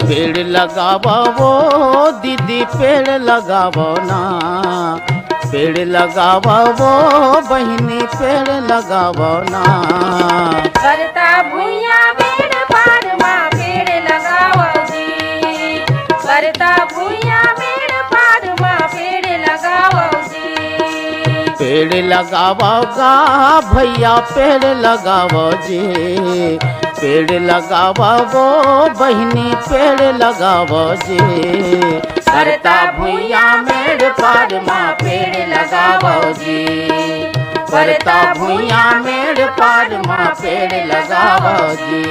पेड़ लगावो वो दीदी पेड़ लगावो ना, पेड़ लगावो वो बहिनी पेड़ लगावो ना। करता भुइया मेड़ पार माँ पेड़ लगावो जी, करता भुइया मेड़ पार माँ पेड़ लगावो जी। पेड़ लगावोगा भैया पेड़ लगावो जी, पेड़ लगावो वो बहिनी पेड़ लगावो जी। करता भुइया मेड़ पार माँ पेड़ लगावो जी, करता भुइया मेड़ पार माँ पेड़ लगावो जी।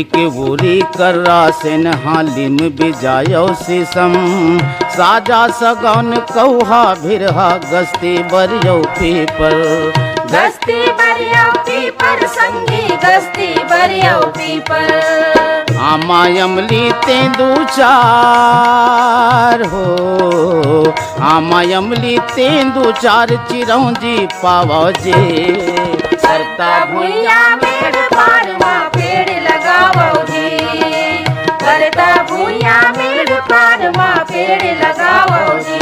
के बोरी कर्रा से हालिम बिजायो शीशम, साजा सगौन कौहा भिरहा गस्ती बरियो पीपर, गस्ती बरियो पीपर संगी गस्ती बरियो पीपर। आमा अमली तेंदू चार हो, आमा अमली तेंदू चार चिरौंजी पावो जे। करता भुइया मेड़ पार माँ पेड़ लगावो जी, करता भुइया मेड़ पार माँ पेड़ लगावो जी।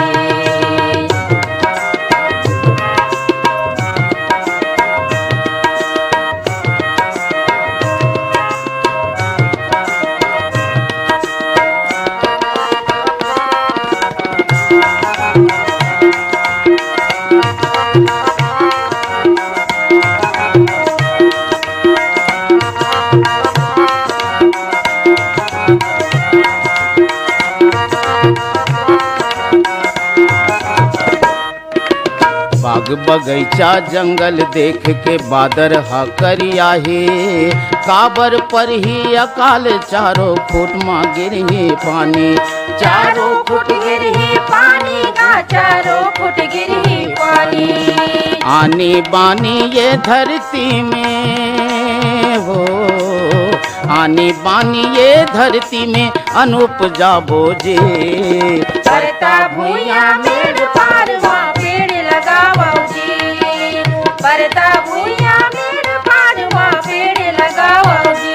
बाग बगैचा जंगल देख के बादर हा करिया हे, काबर पर ही अकाल चारों फुट माँ गिरही पानी, चारों फुट गिरही पानी का चारों फुट गिरही पानी। आनी बानी ये धरती में हो, आनी बानी ये धरती में अनूप जाबो जे। करता भुइया मेड़ पार माँ पेड़ लगावो जी, करता भुइया मेड़ पार माँ पेड़ लगावो जी।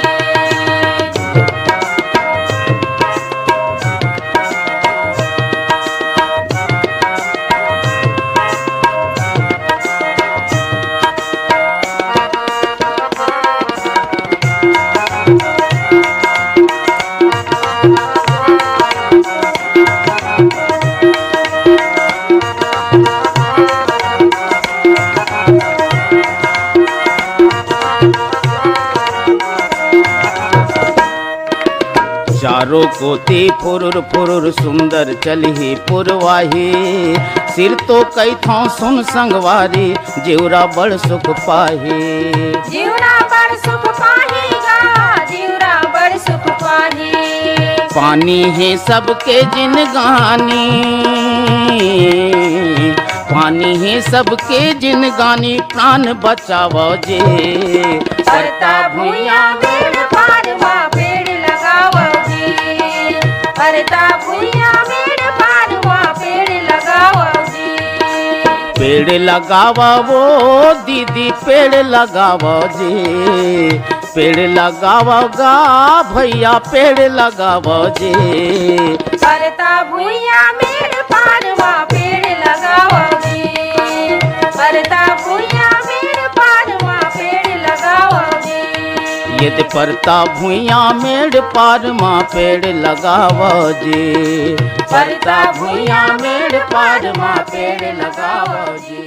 चारों कोती फुरुर फुरुर सुंदर चलही पुरवाही, सिर तो कई थों सुन संगवारी जिउरा बड़ सुख पाही, जिउरा बड़ सुख पाहीगा जिउरा बड़ सुख पाही। पानी है सबके जिनगानी, पानी है सबके जिनगानी प्राण बचावो जे। करता भुइया मेड़ पार माँ पेड़ लगावो जी, करता भुइया मेड़ पार माँ पेड़ लगावो जी। पेड़ लगावो वो दीदी पेड़ लगावो जी, पेड़ लगावोगा भैया पेड़ लगावो जी। करता भुइया मेड़ पार माँ पेड़ लगावो जी, करता भुइया मेड़ पार माँ पेड़ लगावो जी। यदि परता भुइया मेड़ पार माँ पेड़ लगावो जी, परता भुइया मेड़ पार माँ पेड़ लगावो जी।